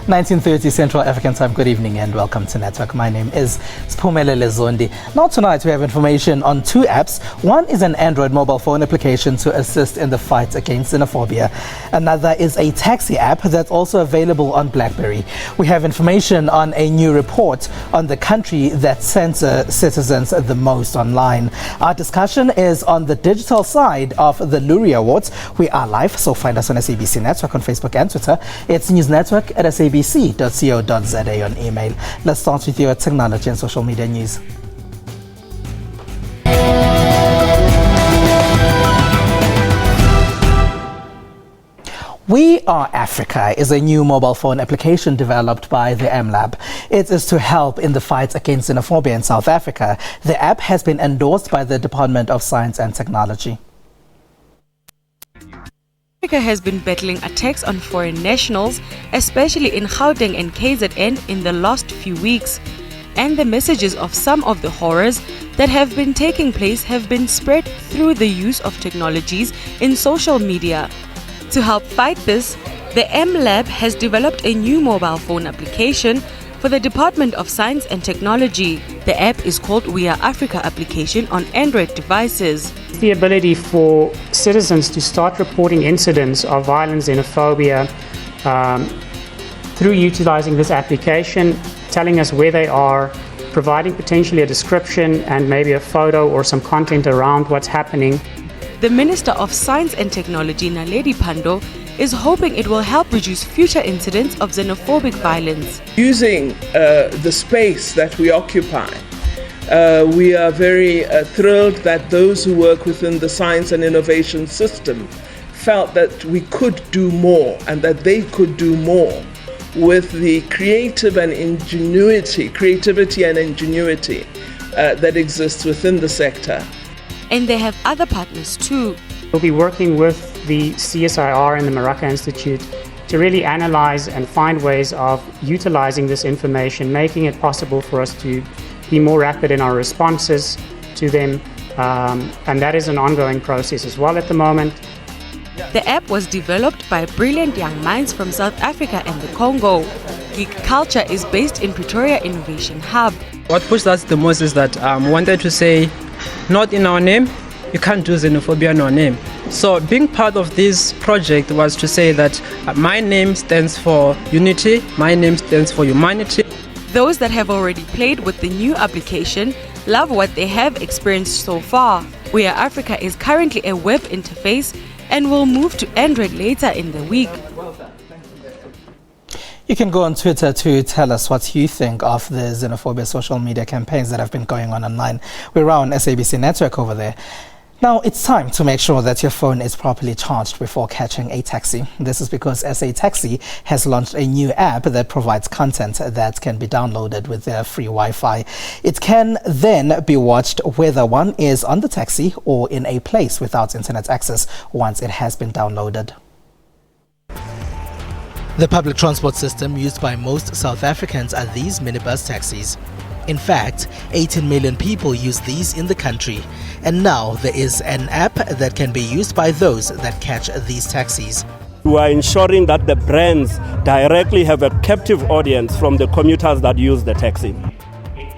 19:30 Central African Time. Good evening and welcome to Network. My name is Sphumelele Zondi. Now tonight we have information on two apps. One is an Android mobile phone application to assist in the fight against xenophobia. Another is a taxi app that's also available on BlackBerry. We have information on a new report on the country that censors citizens the most online. Our discussion is on the digital side of the Lurie Awards. We are live, so find us on SABC Network on Facebook and Twitter. It's News Network at SABC. abc.co.za on email. Let's start with your technology and social media news. We Are Africa is a new mobile phone application developed by the M-Lab. It is to help in the fight against xenophobia in South Africa. The app has been endorsed by the Department of Science and Technology. Africa has been battling attacks on foreign nationals, especially in Gauteng and KZN in the last few weeks. And the messages of some of the horrors that have been taking place have been spread through the use of technologies in social media. To help fight this, the M-Lab has developed a new mobile phone application for the Department of Science and Technology. The app is called We Are Africa application on Android devices. The ability for citizens to start reporting incidents of violence, xenophobia, through utilizing this application, telling us where they are, providing potentially a description and maybe a photo or some content around what's happening. The Minister of Science and Technology, Naledi Pandor, is hoping it will help reduce future incidents of xenophobic violence. Using the space that we occupy, we are very thrilled that those who work within the science and innovation system felt that we could do more and that they could do more with the creativity and ingenuity that exists within the sector. And they have other partners too. We'll be working with the CSIR and the Maraka Institute to really analyze and find ways of utilizing this information, making it possible for us to be more rapid in our responses to them. And that is an ongoing process as well at the moment. The app was developed by brilliant young minds from South Africa and the Congo. Geek Culture is based in Pretoria Innovation Hub. What pushed us the most is that we wanted to say, not in our name, you can't do xenophobia in our name. So being part of this project was to say that my name stands for unity, my name stands for humanity. Those that have already played with the new application love what they have experienced so far. We Are Africa is currently a web interface and will move to Android later in the week. You can go on Twitter to tell us what you think of the xenophobia social media campaigns that have been going on online. We're on SABC Network over there. Now, it's time to make sure that your phone is properly charged before catching a taxi. This is because SA Taxi has launched a new app that provides content that can be downloaded with their free Wi-Fi. It can then be watched whether one is on the taxi or in a place without internet access once it has been downloaded. The public transport system used by most South Africans are these minibus taxis. In fact, 18 million people use these in the country. And now there is an app that can be used by those that catch these taxis. We are ensuring that the brands directly have a captive audience from the commuters that use the taxi.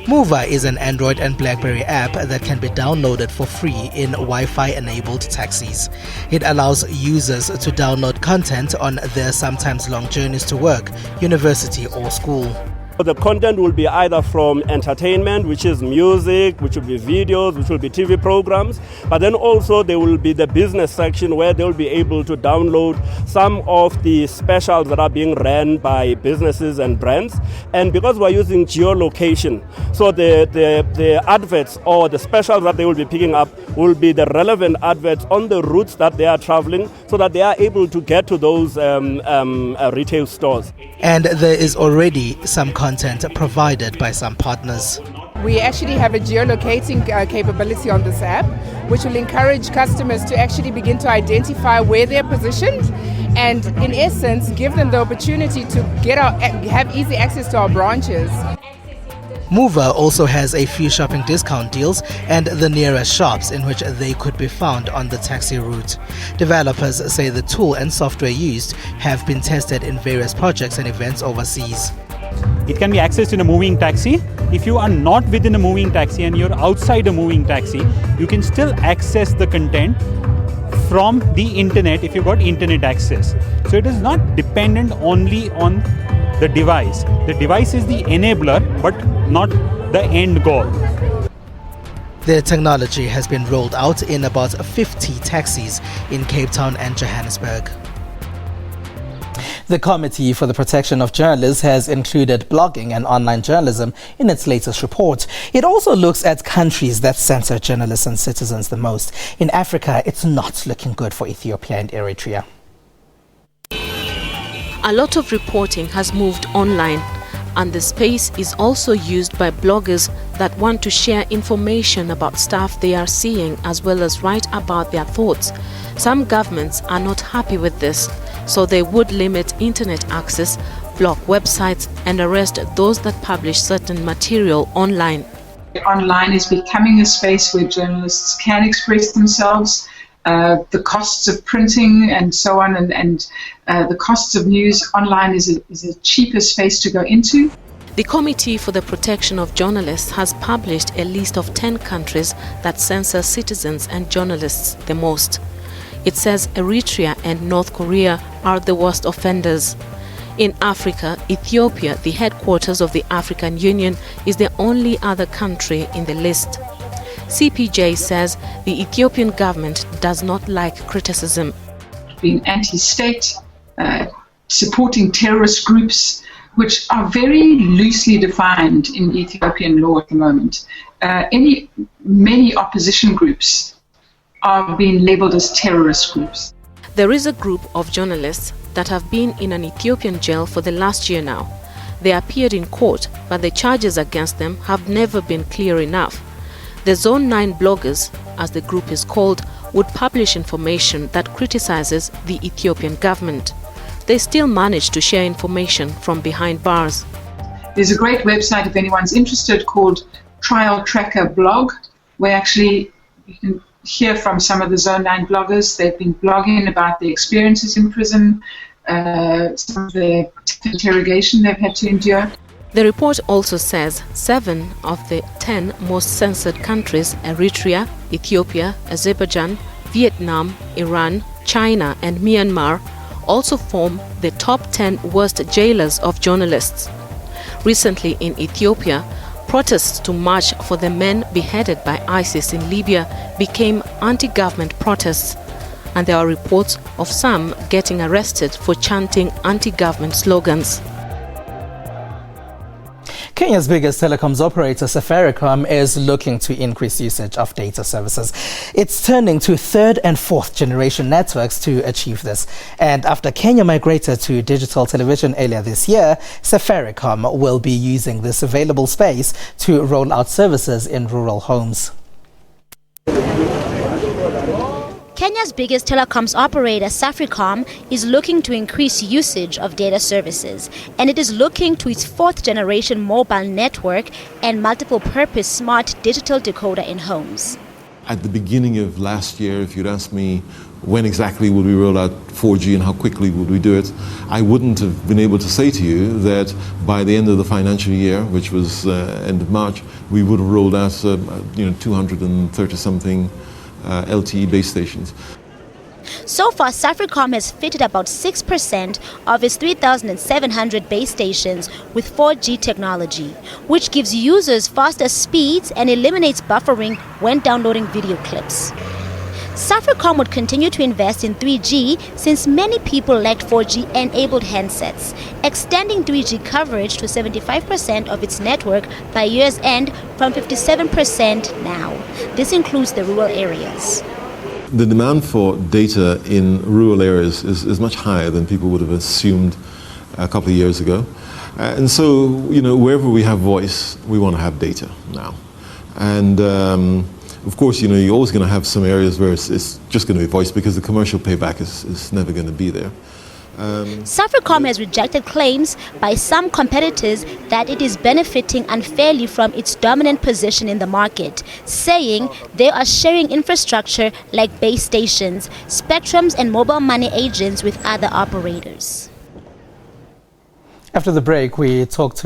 Mover is an Android and BlackBerry app that can be downloaded for free in Wi-Fi enabled taxis. It allows users to download content on their sometimes long journeys to work, university or school. The content will be either from entertainment, which is music, which will be videos, which will be TV programs, but then also there will be the business section where they'll be able to download some of the specials that are being ran by businesses and brands. And because we're using geolocation, so the adverts or the specials that they will be picking up will be the relevant adverts on the routes that they are traveling so that they are able to get to those retail stores. And there is already some content provided by some partners. We actually have a geolocating capability on this app, which will encourage customers to actually begin to identify where they're positioned and, in essence, give them the opportunity to have easy access to our branches. Mover also has a few shopping discount deals and the nearest shops in which they could be found on the taxi route. Developers say the tool and software used have been tested in various projects and events overseas. It can be accessed in a moving taxi. If you are not within a moving taxi and you're outside a moving taxi, you can still access the content from the internet if you've got internet access. So it is not dependent only on the device. The device is the enabler, but not the end goal. The technology has been rolled out in about 50 taxis in Cape Town and Johannesburg. The Committee for the Protection of Journalists has included blogging and online journalism in its latest report. It also looks at countries that censor journalists and citizens the most. In Africa, it's not looking good for Ethiopia and Eritrea. A lot of reporting has moved online, and the space is also used by bloggers that want to share information about stuff they are seeing as well as write about their thoughts. Some governments are not happy with this, so they would limit internet access, block websites, and arrest those that publish certain material online. Online is becoming a space where journalists can express themselves. The costs of printing and so on, and the costs of news online is a cheaper space to go into. The Committee for the Protection of Journalists has published a list of 10 countries that censor citizens and journalists the most. It says Eritrea and North Korea are the worst offenders. In Africa, Ethiopia, the headquarters of the African Union, is the only other country in the list. CPJ says the Ethiopian government does not like criticism. Being anti-state, supporting terrorist groups, which are very loosely defined in Ethiopian law at the moment. Many opposition groups are being labeled as terrorist groups. There is a group of journalists that have been in an Ethiopian jail for the last year now. They appeared in court, but the charges against them have never been clear enough. The Zone 9 bloggers, as the group is called, would publish information that criticizes the Ethiopian government. They still manage to share information from behind bars. There's a great website, if anyone's interested, called Trial Tracker Blog, where actually you can hear from some of the Zone 9 bloggers. They've been blogging about their experiences in prison, some of the interrogation they've had to endure. The report also says 7 of the 10 most censored countries, Eritrea, Ethiopia, Azerbaijan, Vietnam, Iran, China and Myanmar, also form the top 10 worst jailers of journalists. Recently in Ethiopia, protests to march for the men beheaded by ISIS in Libya became anti-government protests, and there are reports of some getting arrested for chanting anti-government slogans. Kenya's biggest telecoms operator, Safaricom, is looking to increase usage of data services. It's turning to third and fourth generation networks to achieve this. And after Kenya migrated to digital television earlier this year, Safaricom will be using this available space to roll out services in rural homes. Kenya's biggest telecoms operator, Safaricom, is looking to increase usage of data services, and it is looking to its fourth-generation mobile network and multiple-purpose smart digital decoder in homes. At the beginning of last year, if you'd asked me when exactly would we roll out 4G and how quickly would we do it, I wouldn't have been able to say to you that by the end of the financial year, which was end of March, we would have rolled out 230-something LTE base stations. So far, Safaricom has fitted about 6% of its 3,700 base stations with 4G technology, which gives users faster speeds and eliminates buffering when downloading video clips. Safaricom would continue to invest in 3G since many people lacked 4G-enabled handsets, extending 3G coverage to 75% of its network by year's end from 57% now. This includes the rural areas. The demand for data in rural areas is much higher than people would have assumed a couple of years ago. And so, wherever we have voice, we want to have data now. And of course, you're always going to have some areas where it's just going to be voice because the commercial payback is never going to be there. Safaricom has rejected claims by some competitors that it is benefiting unfairly from its dominant position in the market, saying they are sharing infrastructure like base stations, spectrums and mobile money agents with other operators. After the break, we talk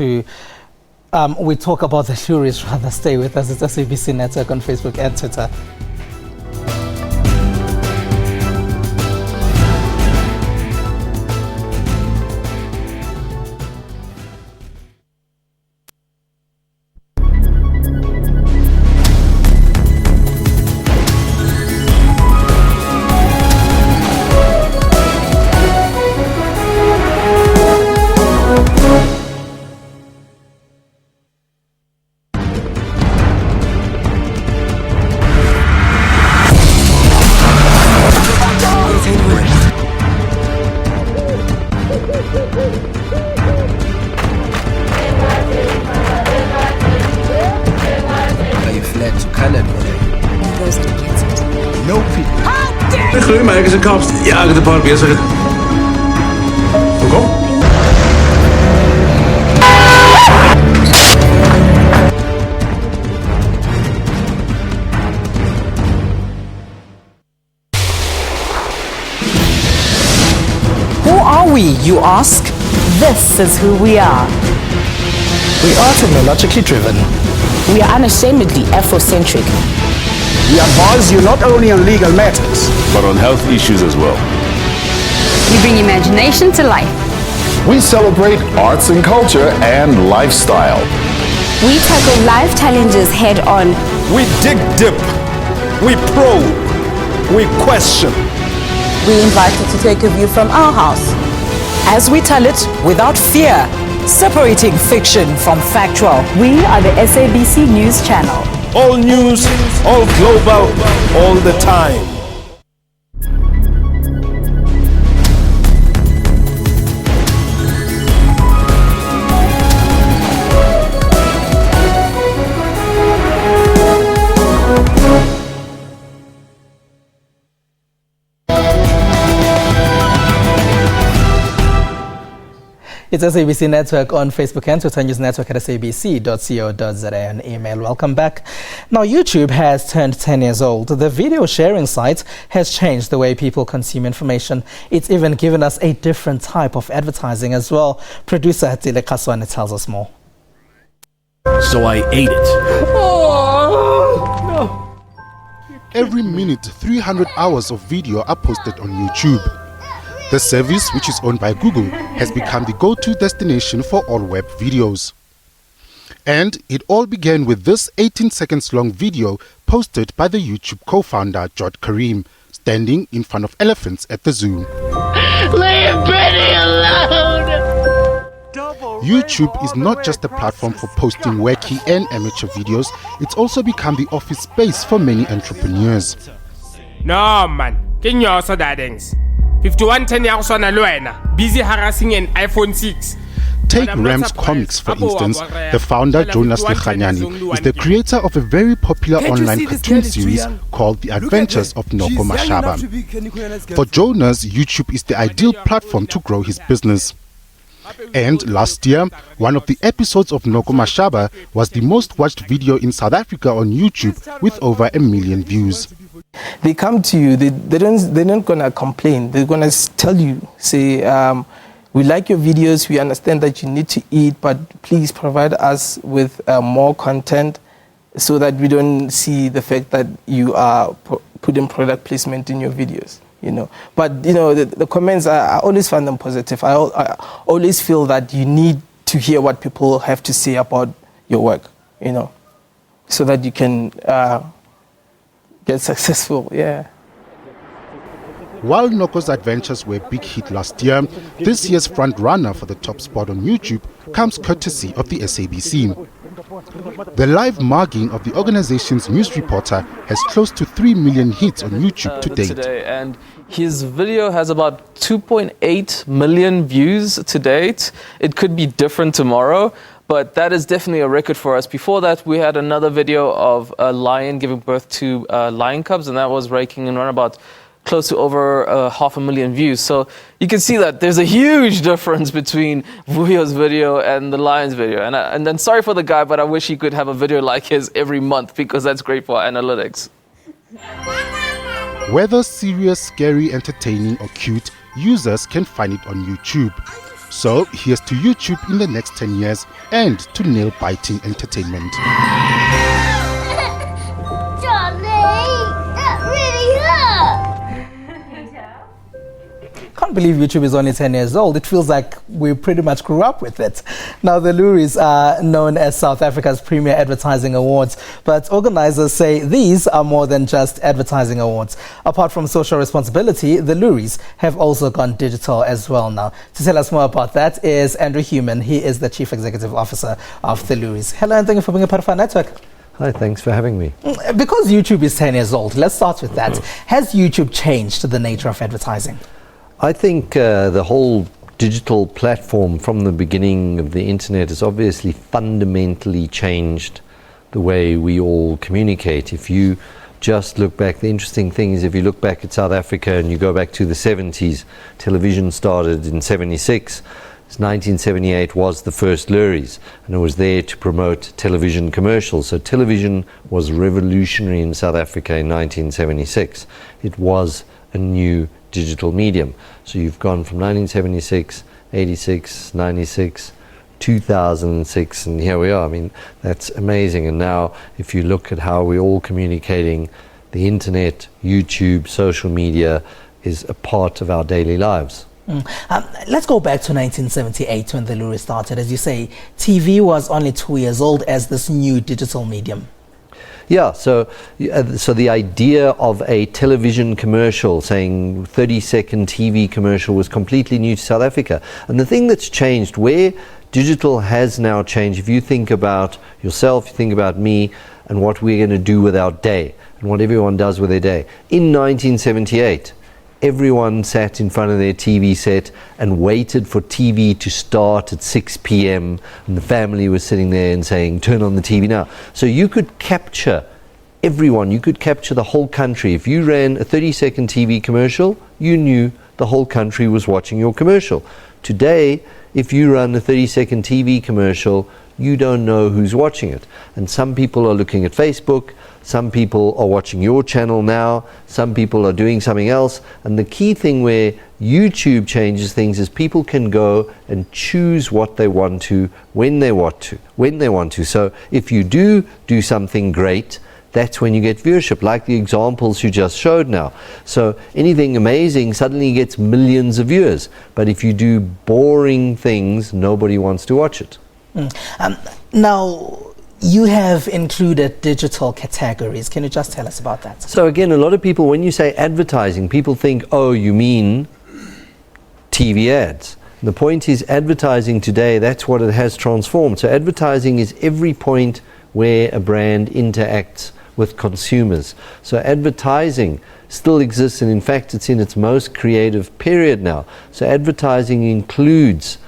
about the tourists. Rather, stay with us. It's SABC Network on Facebook and Twitter. Maar ik is een kast. Ja, de park is er. Kom. Who are we, you ask? This is who we are. We are technologically driven. We are unashamedly Afrocentric. We advise you not only on legal matters, but on health issues as well. We bring imagination to life. We celebrate arts and culture and lifestyle. We tackle life challenges head on. We dig deep. We probe. We question. We invite you to take a view from our house, as we tell it without fear, separating fiction from factual. We are the SABC News Channel. All news, all global, all the time. It's SABC Network on Facebook and Twitter, News Network at sabc.co.za and email. Welcome back. Now, YouTube has turned 10 years old. The video sharing site has changed the way people consume information. It's even given us a different type of advertising as well. Producer Hatile Kaswane tells us more. So I ate it. Oh, no. Every minute, 300 hours of video are posted on YouTube. The service, which is owned by Google, has become the go-to destination for all web videos. And it all began with this 18 seconds long video posted by the YouTube co-founder Jod Karim, standing in front of elephants at the zoo. Leave Benny alone! YouTube is not just a platform for posting wacky and amateur videos, it's also become the office space for many entrepreneurs. No man, can you also that things? 5110 years on a busy harassing an iPhone 6. Take Rams Comics, for instance. The founder, Jonas Lechanyani, is the creator of a very popular online cartoon series called The Adventures of Noko Mashaba. For Jonas, YouTube is the ideal platform to grow his business. And last year, one of the episodes of Noko Mashaba was the most watched video in South Africa on YouTube with over 1 million views. They come to you, they're not gonna complain. They're gonna tell you, say, we like your videos, we understand that you need to eat, but please provide us with more content so that we don't see the fact that you are putting product placement in your videos, you know. But, you know, the comments, I always find them positive. I always feel that you need to hear what people have to say about your work, you know, so that you can get successful, yeah. While Noko's adventures were a big hit last year, this year's front runner for the top spot on YouTube comes courtesy of the SABC. The live mugging of the organization's news reporter has close to 3 million hits on YouTube to date. And his video has about 2.8 million views to date. It could be different tomorrow, but that is definitely a record for us. Before that, we had another video of a lion giving birth to lion cubs, and that was raking in around about close to over 500,000 views. So you can see that there's a huge difference between Vuyo's video and the Lion's video. And then sorry for the guy, but I wish he could have a video like his every month, because that's great for our analytics. Whether serious, scary, entertaining or cute, users can find it on YouTube. So here's to YouTube in the next 10 years and to nail-biting entertainment. Can't believe YouTube is only 10 years old. It feels like we pretty much grew up with it. Now, the Loeries are known as South Africa's premier advertising awards, but organizers say these are more than just advertising awards. Apart from social responsibility, the Loeries have also gone digital as well now. To tell us more about that is Andrew Human. He is the Chief Executive Officer of the Loeries. Hello, and thank you for being a part of our network. Hi, thanks for having me. Because YouTube is 10 years old, let's start with that. Has YouTube changed the nature of advertising? I think the whole digital platform from the beginning of the internet has obviously fundamentally changed the way we all communicate. If you just look back, the interesting thing is if you look back at South Africa and you go back to the 70s, television started in 76. 1978 was the first Loeries, and it was there to promote television commercials. So television was revolutionary in South Africa in 1976. It was a new digital medium. So you've gone from 1976, 86, 96, 2006, and here we are. I mean, that's amazing. And now if you look at how we're all communicating, the internet, YouTube, social media is a part of our daily lives. Let's go back to 1978 when the Loeries started. As you say, TV was only 2 years old as this new digital medium. Yeah, so the idea of a television commercial, saying 30-second TV commercial, was completely new to South Africa. And the thing that's changed, where digital has now changed, if you think about yourself, you think about me, and what we're going to do with our day, and what everyone does with their day. In 1978, everyone sat in front of their TV set and waited for TV to start at 6 p.m. and the family was sitting there and saying, turn on the TV now. So you could capture everyone, you could capture the whole country. If you ran a 30-second TV commercial, you knew the whole country was watching your commercial. Today, if you run a 30-second TV commercial, you don't know who's watching it. And some people are looking at Facebook, some people are watching your channel now, some people are doing something else. And the key thing where YouTube changes things is people can go and choose what they want to, when they want to. So if you do something great, that's when you get viewership, like the examples you just showed now. So anything amazing suddenly gets millions of viewers. But if you do boring things, nobody wants to watch it. Now, you have included digital categories. Can you just tell us about that? So again, a lot of people, when you say advertising, people think, oh, you mean TV ads. The point is advertising today, that's what it has transformed. So advertising is every point where a brand interacts with consumers. So advertising still exists, and in fact it's in its most creative period now. So advertising includes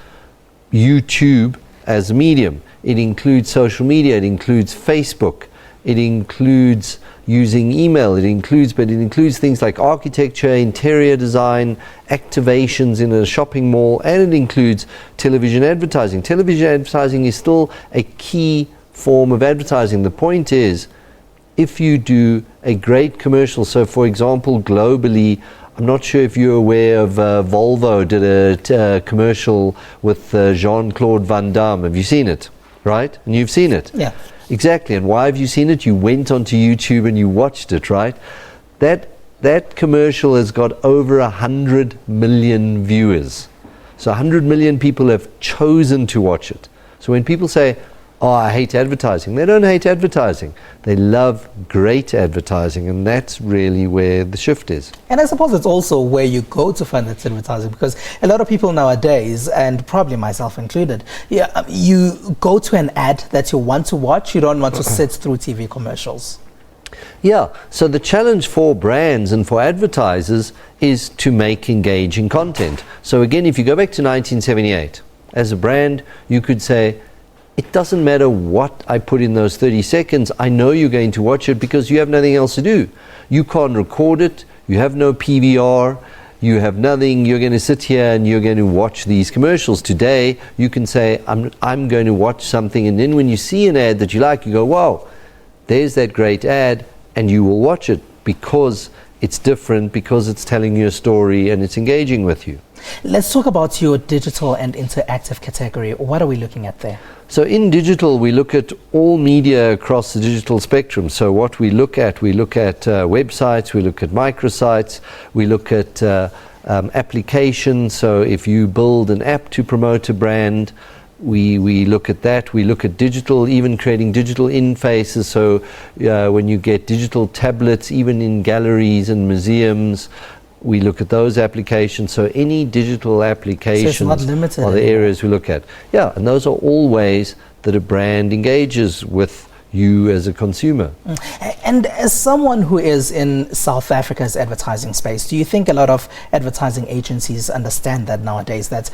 YouTube as a medium. It includes social media, it includes Facebook, it includes using email, it includes things like architecture, interior design, activations in a shopping mall, and it includes television advertising. Television advertising is still a key form of advertising. The point is, if you do a great commercial, so for example, globally, I'm not sure if you're aware of Volvo did a commercial with Jean-Claude Van Damme. Have you seen it? Right? And you've seen it? Yeah. Exactly. And why have you seen it? You went onto YouTube and you watched it, right? That commercial has got over 100 million viewers. So 100 million people have chosen to watch it. So when people say, oh, I hate advertising, they don't hate advertising. They love great advertising, and that's really where the shift is. And I suppose it's also where you go to find that advertising, because a lot of people nowadays, and probably myself included, you go to an ad that you want to watch, you don't want to sit through TV commercials. Yeah, so the challenge for brands and for advertisers is to make engaging content. So again, if you go back to 1978, as a brand, you could say, it doesn't matter what I put in those 30 seconds, I know you're going to watch it because you have nothing else to do. You can't record it, You have no PVR. You have nothing. You're going to sit here and you're going to watch these commercials. Today, you can say, I'm going to watch something, and then when you see an ad that you like, you go, wow, there's that great ad, and you will watch it because it's different, because it's telling you a story and it's engaging with you. Let's talk about your digital and interactive category. What are we looking at there? So in digital, we look at all media across the digital spectrum. So what we look at websites, we look at microsites, we look at applications. So if you build an app to promote a brand, we look at that. We look at digital, even creating digital interfaces. So when you get digital tablets, even in galleries and museums, we look at those applications. So any digital applications are the areas we look at. Yeah, and those are all ways that a brand engages with you as a consumer. And as someone who is in South Africa's advertising space, do you think a lot of advertising agencies understand that nowadays, that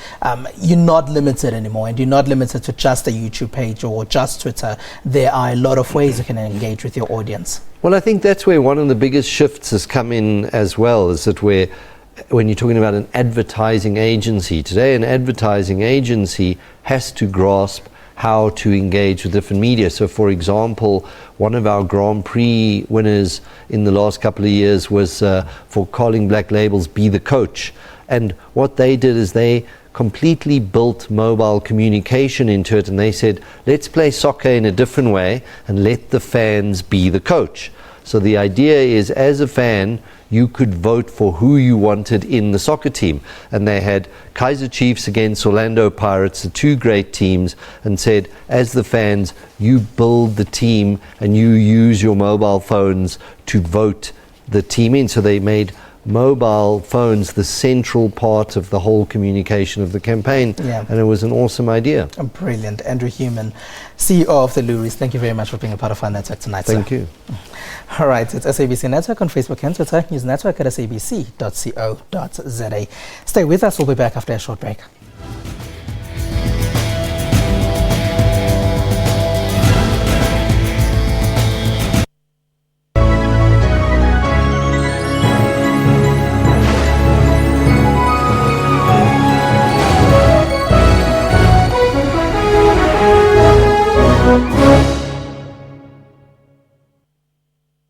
you're not limited anymore, and you're not limited to just a YouTube page or just Twitter? There are a lot of ways you can engage with your audience. Well, I think that's where one of the biggest shifts has come in as well, is that when you're talking about an advertising agency, today an advertising agency has to grasp how to engage with different media. So for example, one of our Grand Prix winners in the last couple of years was for calling Black Label's Be the Coach. And what they did is they completely built mobile communication into it, and they said, let's play soccer in a different way and let the fans be the coach. So the idea is, as a fan, you could vote for who you wanted in the soccer team. And they had Kaizer Chiefs against Orlando Pirates, the two great teams, and said, as the fans, you build the team and you use your mobile phones to vote the team in. So they made mobile phones the central part of the whole communication of the campaign. Yeah. And it was an awesome idea. Brilliant. Andrew Human, CEO of the Luries, thank you very much for being a part of our network tonight. Thank you. All right, it's SABC Network on Facebook and Twitter. News Network at sabc.co.za. Stay with us. We'll be back after a short break.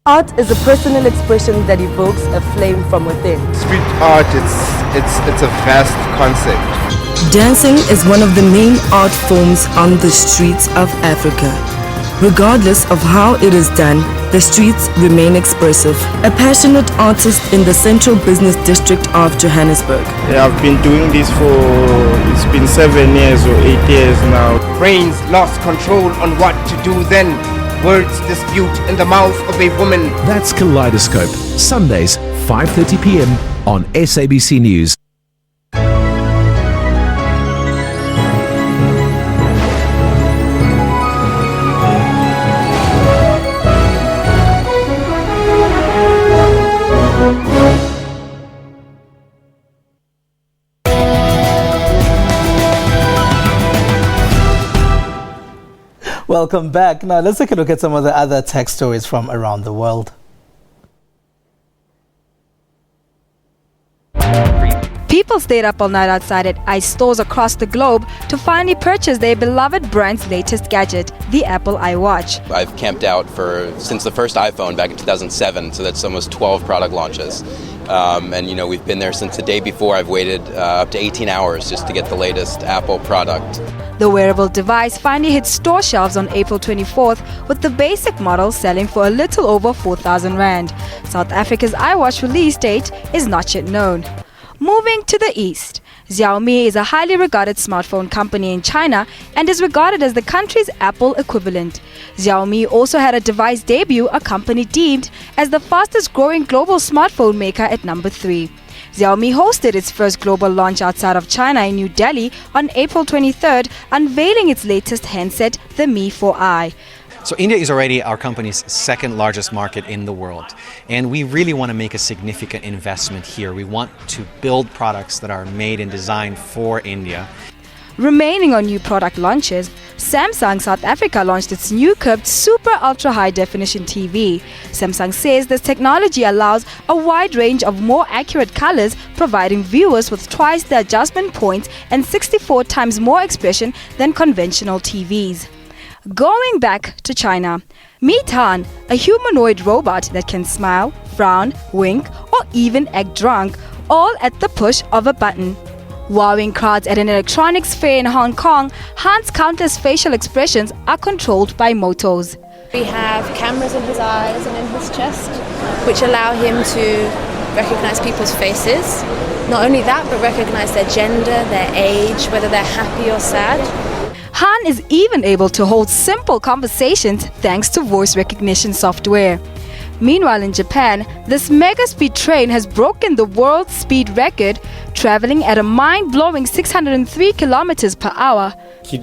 Art is a personal expression that evokes a flame from within. Street art, it's a vast concept. Dancing is one of the main art forms on the streets of Africa. Regardless of how it is done, the streets remain expressive. A passionate artist in the central business district of Johannesburg. Yeah, I've been doing this it's been 7 years or 8 years now. Brains lost control on what to do then. Words dispute in the mouth of a woman. That's Kaleidoscope, Sundays, 5:30 p.m. on SABC News. Welcome back. Now let's take a look at some of the other tech stories from around the world. People stayed up all night outside at ICE stores across the globe to finally purchase their beloved brand's latest gadget, the Apple iWatch. I've camped out since the first iPhone back in 2007, so that's almost 12 product launches. And you know, we've been there since the day before. I've waited up to 18 hours just to get the latest Apple product. The wearable device finally hit store shelves on April 24th, with the basic model selling for a little over 4,000 Rand. South Africa's iWatch release date is not yet known. Moving to the east, Xiaomi is a highly regarded smartphone company in China and is regarded as the country's Apple equivalent. Xiaomi also had a device debut, a company deemed as the fastest growing global smartphone maker at number 3. Xiaomi hosted its first global launch outside of China in New Delhi on April 23rd, unveiling its latest handset, the Mi 4i. So India is already our company's second largest market in the world, and we really want to make a significant investment here. We want to build products that are made and designed for India. Remaining on new product launches, Samsung South Africa launched its new curved super ultra high definition TV. Samsung says this technology allows a wide range of more accurate colors, providing viewers with twice the adjustment points and 64 times more expression than conventional TVs. Going back to China, meet Han, a humanoid robot that can smile, frown, wink, or even act drunk, all at the push of a button. Wowing crowds at an electronics fair in Hong Kong, Han's countless facial expressions are controlled by motors. We have cameras in his eyes and in his chest, which allow him to recognize people's faces. Not only that, but recognize their gender, their age, whether they're happy or sad. Han is even able to hold simple conversations thanks to voice recognition software. Meanwhile, in Japan, this mega-speed train has broken the world speed record, traveling at a mind-blowing 603 kilometers per hour. We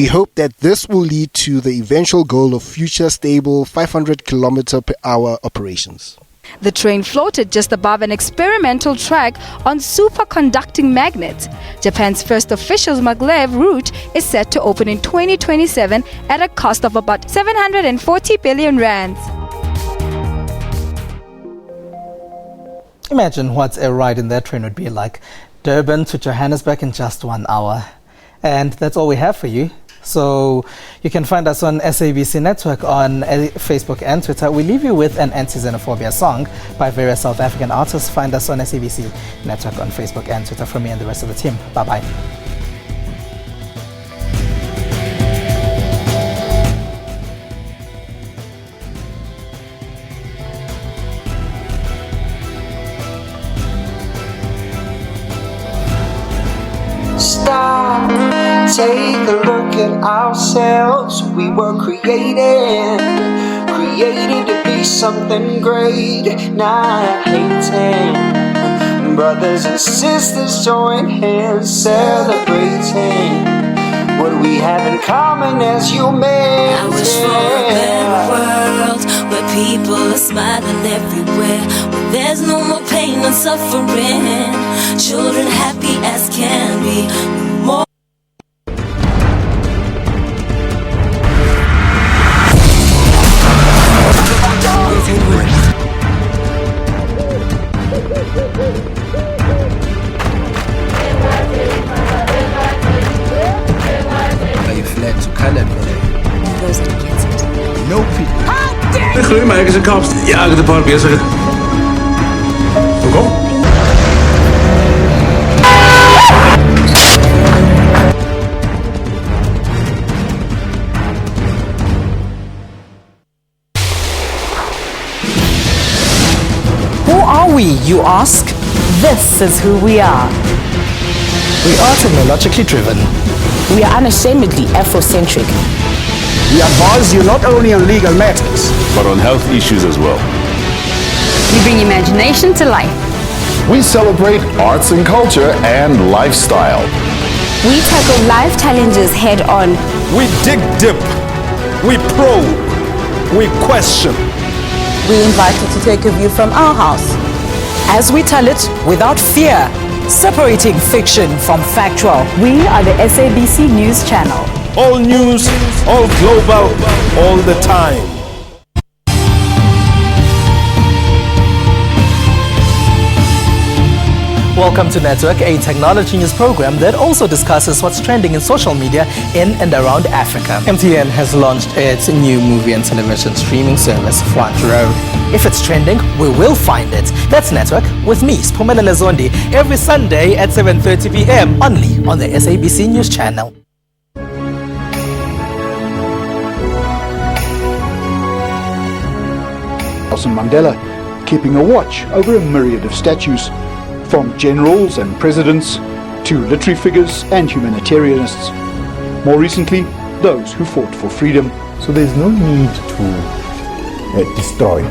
hope that this will lead to the eventual goal of future stable 500 kilometer per hour operations. The train floated just above an experimental track on superconducting magnets. Japan's first official maglev route is set to open in 2027 at a cost of about 740 billion rands. Imagine what a ride in that train would be like. Durban to Johannesburg in just 1 hour. And that's all we have for you. So you can find us on SABC Network on Facebook and Twitter. We leave you with an anti-xenophobia song by various South African artists. Find us on SABC Network on Facebook and Twitter. From me and the rest of the team. Bye-bye. Stop, take a look at ourselves. We were created to be something great, not hating. Brothers and sisters join hands, celebrating what we have in common as humans. I wish for a better world where people are smiling everywhere, where there's no more pain and suffering, children happy as can be. More you fled to Canada. those that gets it. No people. Groeimerk is een kapst. Ja, de barbier zegt het. Kom. Who are we, you ask? This is who we are. We are technologically driven. We are unashamedly Afrocentric. We advise you not only on legal matters, but on health issues as well. We bring imagination to life. We celebrate arts and culture and lifestyle. We tackle life challenges head on. we dig deep, we probe, we question. We invite you to take a view from our house as we tell it without fear, separating fiction from factual. We are the SABC News Channel. All news, all global, all the time. Welcome to Network, a technology news program that also discusses what's trending in social media in and around Africa. MTN has launched its new movie and television streaming service, Front Row. If it's trending, we will find it. That's Network with me, Spumela Lezondi, every Sunday at 7:30 p.m. only on the SABC News Channel. Nelson Mandela keeping a watch over a myriad of statues, from generals and presidents to literary figures and humanitarianists. More recently, those who fought for freedom. So there's no need to destroy.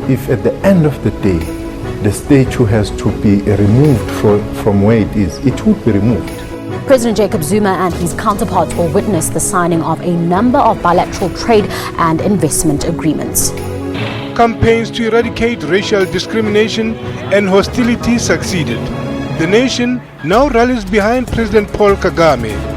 If at the end of the day the statue has to be removed from where it is, it would be removed. President Jacob Zuma and his counterparts will witness the signing of a number of bilateral trade and investment agreements. Campaigns to eradicate racial discrimination and hostility succeeded. The nation now rallies behind President Paul Kagame.